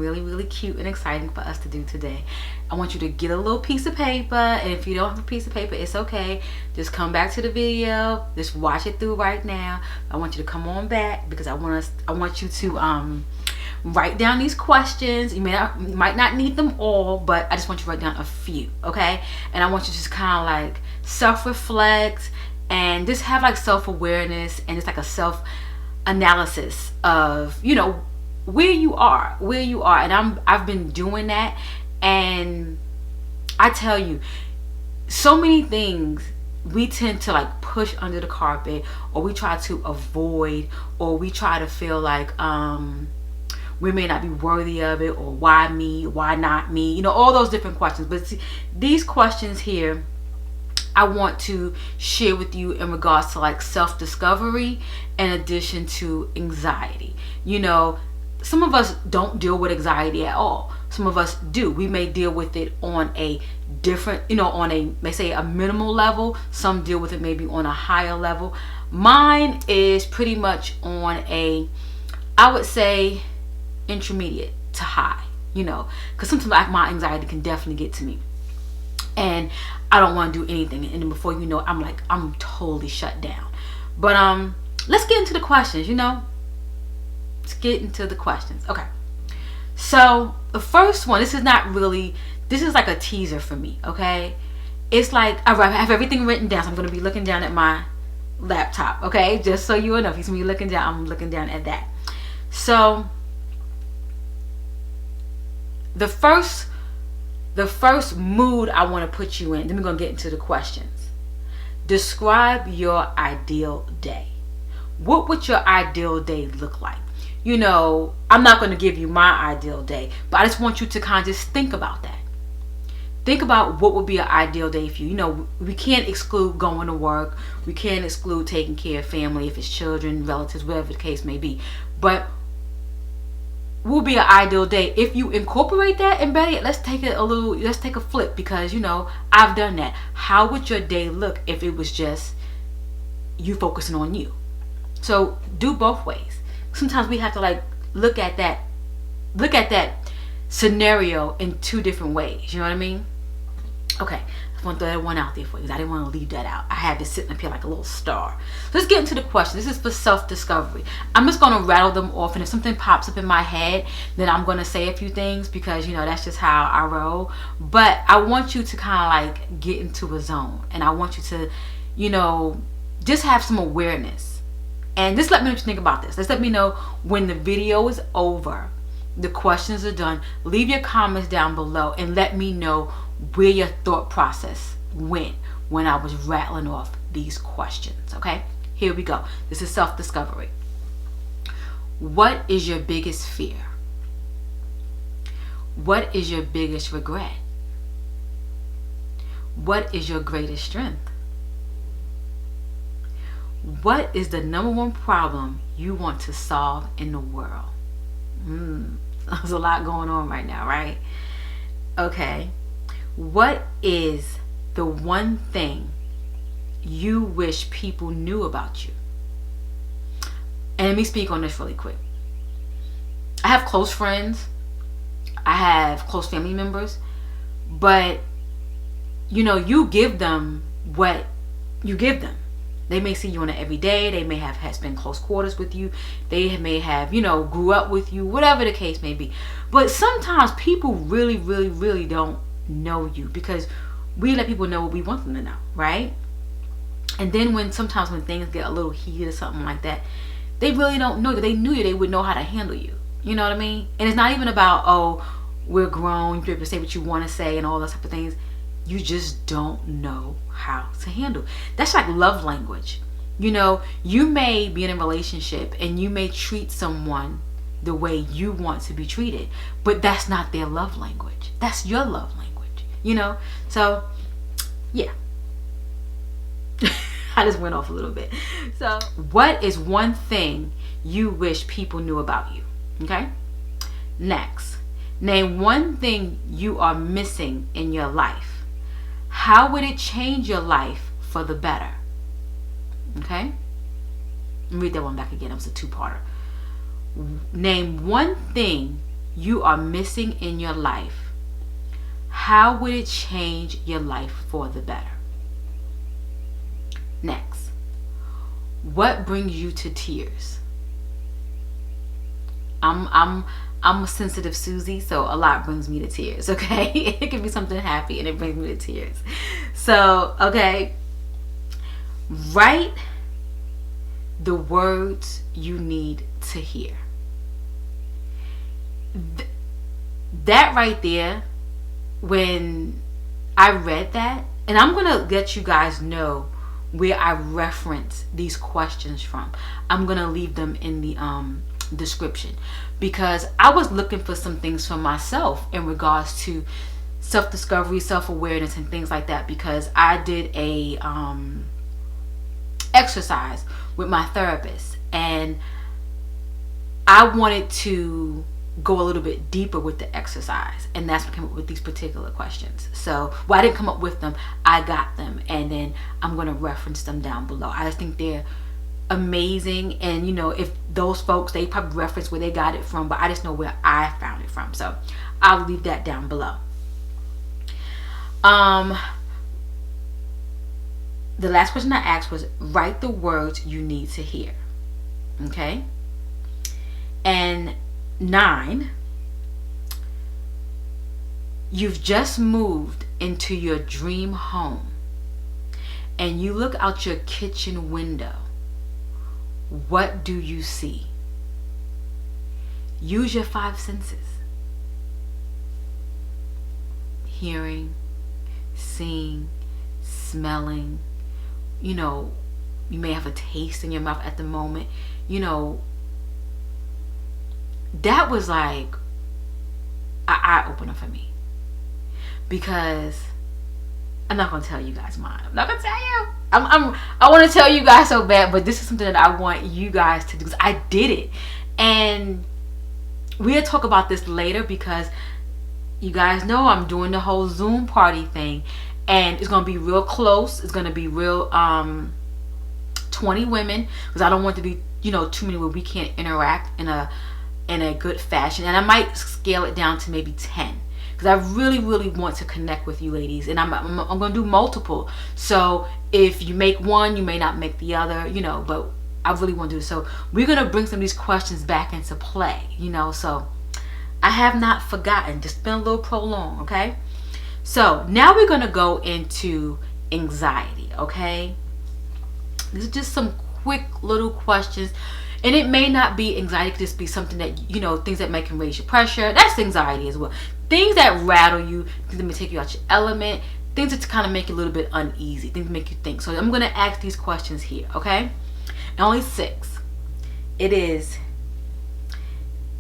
really, really cute and exciting for us to do today. I want you to get a little piece of paper, and if you don't have a piece of paper, it's okay. Just come back to the video. Just watch it through right now. I want you to come on back because I want you to write down these questions. You might not need them all, but I just want you to write down a few, okay? And I want you to just kind of like self-reflect and just have like self-awareness and just like a self-analysis of, you know, where you are. And I've been doing that, and I tell you, so many things we tend to like push under the carpet, or we try to avoid, or we try to feel like we may not be worthy of it, or why me, why not me, you know, all those different questions. But see, these questions here I want to share with you in regards to like self-discovery in addition to anxiety. You know, some of us don't deal with anxiety at all. Some of us do. We may deal with it on a different, you know, on a, may say a minimal level. Some deal with it maybe on a higher level. Mine is pretty much on a, I would say, intermediate to high, you know, because sometimes like my anxiety can definitely get to me, and I don't want to do anything, and then before you know, I'm totally shut down. But let's get into the questions. You know, let's get into the questions. Okay, so the first one, this is like a teaser for me. Okay, it's like I have everything written down, so I'm going to be looking down at my laptop. Okay, just so you know, if you see me looking down, I'm looking down at that. So the first mood I want to put you in, then we're going to get into the questions. Describe your ideal day. What would your ideal day look like? You know, I'm not going to give you my ideal day, but I just want you to kind of just think about that. Think about what would be an ideal day for you. You know, we can't exclude going to work. We can't exclude taking care of family, if it's children, relatives, whatever the case may be. But will be an ideal day if you incorporate that. And better yet, let's take a flip, because you know I've done that. How would your day look if it was just you focusing on you? So do both ways. Sometimes we have to like look at that scenario in two different ways. You know what I mean? Okay, I just want to throw that one out there for you because I didn't want to leave that out. I had this sitting up here like a little star. So let's get into the question. This is for self-discovery. I'm just going to rattle them off, and if something pops up in my head, then I'm going to say a few things, because you know that's just how I roll. But I want you to kind of like get into a zone, and I want you to, you know, just have some awareness, and just let me know what you think about this. Just let me know when the video is over, the questions are done. Leave your comments down below and let me know where your thought process went when I was rattling off these questions. Okay, here we go. This is self-discovery. What is your biggest fear? What is your biggest regret? What is your greatest strength? What is the number one problem you want to solve in the world? There's a lot going on right now, right? Okay. What is the one thing you wish people knew about you? And let me speak on this really quick. I have close friends. I have close family members. But, you know, you give them what you give them. They may see you on it every day. They may have spent close quarters with you. They may have, you know, grew up with you, whatever the case may be. But sometimes people really, really, really don't know you, because we let people know what we want them to know, right? And then sometimes when things get a little heated or something like that, they really don't know you. If they knew you, they would know how to handle you. You know what I mean? And it's not even about, oh, we're grown, you're able to say what you want to say and all those type of things. You just don't know how to handle. That's like love language. You know, you may be in a relationship and you may treat someone the way you want to be treated, but that's not their love language. That's your love language, you know? So, yeah. I just went off a little bit. So, what is one thing you wish people knew about you? Okay? Next, name one thing you are missing in your life. How would it change your life for the better? Okay? Read that one back again. It was a two-parter. Name one thing you are missing in your life, how would it change your life for the better? Next, what brings you to tears? I'm a sensitive Susie, so a lot brings me to tears, okay? It can be something happy and it brings me to tears. So, okay, write the words you need to hear. That right there, when I read that, and I'm going to let you guys know where I reference these questions from. I'm going to leave them in the description, because I was looking for some things for myself in regards to self-discovery, self-awareness, and things like that, because I did a exercise with my therapist, and I wanted to go a little bit deeper with the exercise, and that's what came up with these particular questions. So, well, I didn't come up with them, I got them, and then I'm going to reference them down below. I just think they're amazing, and you know, if those folks, they probably reference where they got it from, but I just know where I found it from, so I'll leave that down below. The last question I asked was, write the words you need to hear. Okay? And 9, you've just moved into your dream home and you look out your kitchen window. What do you see? Use your 5 senses. Hearing, seeing, smelling. You know, you may have a taste in your mouth at the moment. You know, that was like an eye-opener for me. Because I'm not going to tell you guys mine. I'm not going to tell you. I want to tell you guys so bad, but this is something that I want you guys to do, because I did it. And we'll talk about this later, because you guys know I'm doing the whole Zoom party thing, and it's going to be real close. It's going to be real 20 women, because I don't want to be, you know, too many where we can't interact in a good fashion. And I might scale it down to maybe 10, because I really want to connect with you ladies, and I'm going to do multiple. So if you make one, you may not make the other, you know, but I really want to do it. So we're going to bring some of these questions back into play, you know, so I have not forgotten. Just been a little prolonged, okay? So now we're going to go into anxiety, okay? These are just some quick little questions. And it may not be anxiety, it could just be something that, you know, things that may can raise your pressure. That's anxiety as well. Things that rattle you, things that may take you out your element, things that kind of make you a little bit uneasy, things that make you think. So I'm going to ask these questions here, okay? And only 6. It is,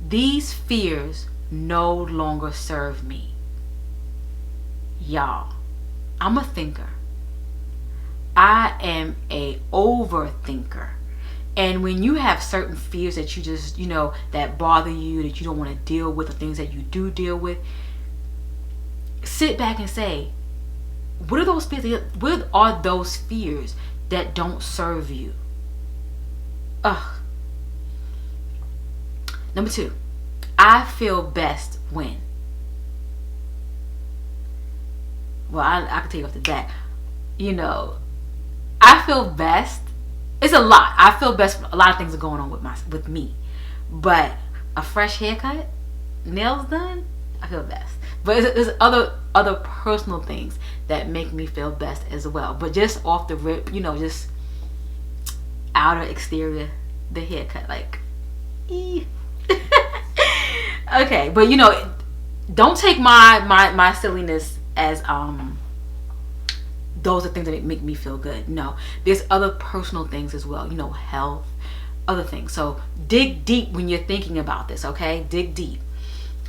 these fears no longer serve me. Y'all, I'm a thinker. I am a overthinker. And when you have certain fears that you just, you know, that bother you, that you don't want to deal with, or things that you do deal with, sit back and say, what are those fears? What are those fears that don't serve you? Number 2, I feel best when. Well, I can tell you off the bat. You know, I feel best. It's a lot. I feel best. A lot of things are going on with me, but a fresh haircut, nails done, I feel best. But there's other personal things that make me feel best as well. But just off the rip, you know, just outer exterior, the haircut, like, okay. But you know, don't take my silliness as those are things that make me feel good. No, there's other personal things as well, you know, health, other things. So dig deep when you're thinking about this, okay? Dig deep.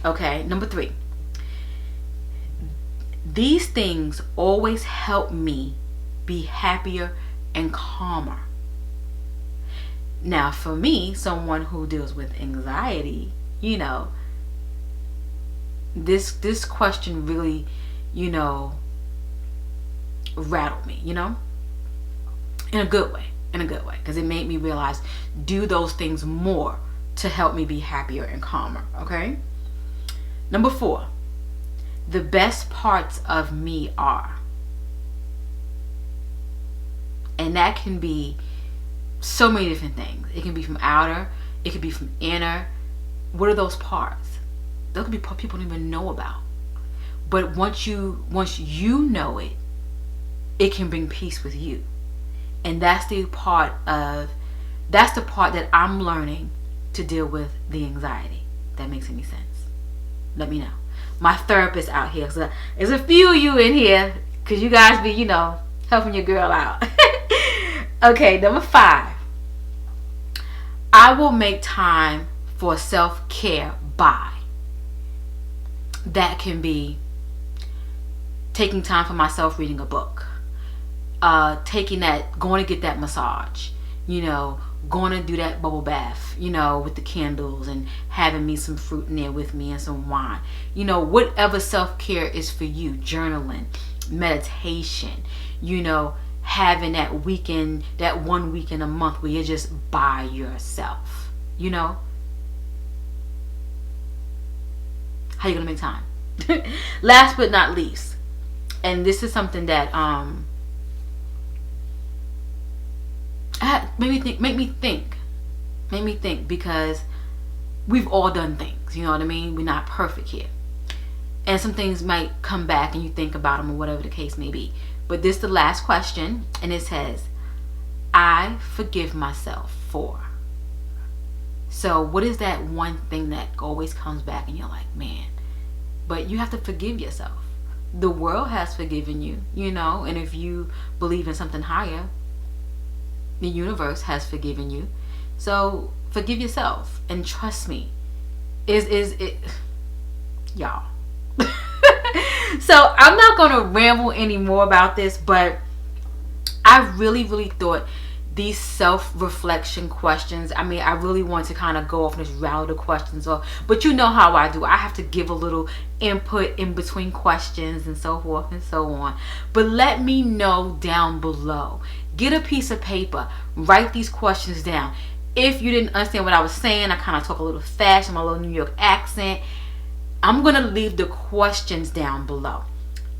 Okay, number 3, these things always help me be happier and calmer. Now for me, someone who deals with anxiety, you know, this question really, you know, rattled me, you know, in a good way, because it made me realize, do those things more to help me be happier and calmer, okay? Number 4, the best parts of me are. And that can be so many different things. It can be from outer, it could be from inner. What are those parts? Those could be parts people don't even know about. But once you know it, it can bring peace with you. And that's the part that I'm learning to deal with the anxiety. That makes any sense? Let me know. My therapist out here, so there's a few of you in here, because you guys be, helping your girl out. Okay, number 5. I will make time for self-care by. That can be taking time for myself, reading a book, going to get that massage, going to do that bubble bath, with the candles, and having me some fruit in there with me and some wine. Whatever self-care is for you, journaling, meditation, having that one week in a month where you're just by yourself, How you gonna make time? Last but not least, and this is something that made me think, because we've all done things, you know what I mean? We're not perfect here, and some things might come back and you think about them or whatever the case may be. But this is the last question, and it says, I forgive myself for. So what is that one thing that always comes back and you're like, man, but you have to forgive yourself. The world has forgiven you, and if you believe in something higher, the universe has forgiven you. So forgive yourself, and trust me, is it, y'all. So I'm not gonna ramble anymore about this, but I really thought these self-reflection questions, I really want to kind of go off and just rattle the questions off, but you know how I do. I have to give a little input in between questions and so forth and so on. But let me know down below. Get a piece of paper, write these questions down. If you didn't understand what I was saying, I kind of talk a little fast in my little New York accent. I'm going to leave the questions down below.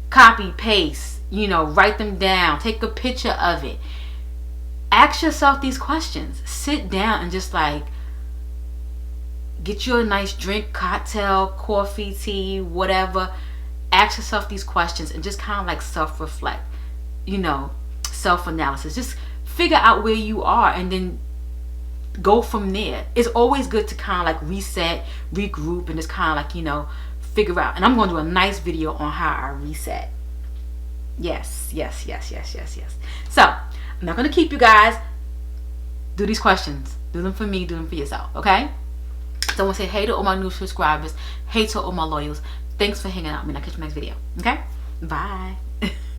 Copy, paste, write them down. Take a picture of it. Ask yourself these questions. Sit down and just get you a nice drink, cocktail, coffee, tea, whatever. Ask yourself these questions and just kind of self-reflect, self-analysis. Just figure out where you are and then go from there. It's always good to kind of reset, regroup, and just kind of figure out. And I'm going to do a nice video on how I reset. Yes. So I'm not going to keep you guys. Do these questions. Do them for me. Do them for yourself. Okay? So I want to say hey to all my new subscribers. Hey to all my loyals. Thanks for hanging out with me. I'll catch you next video. Okay? Bye.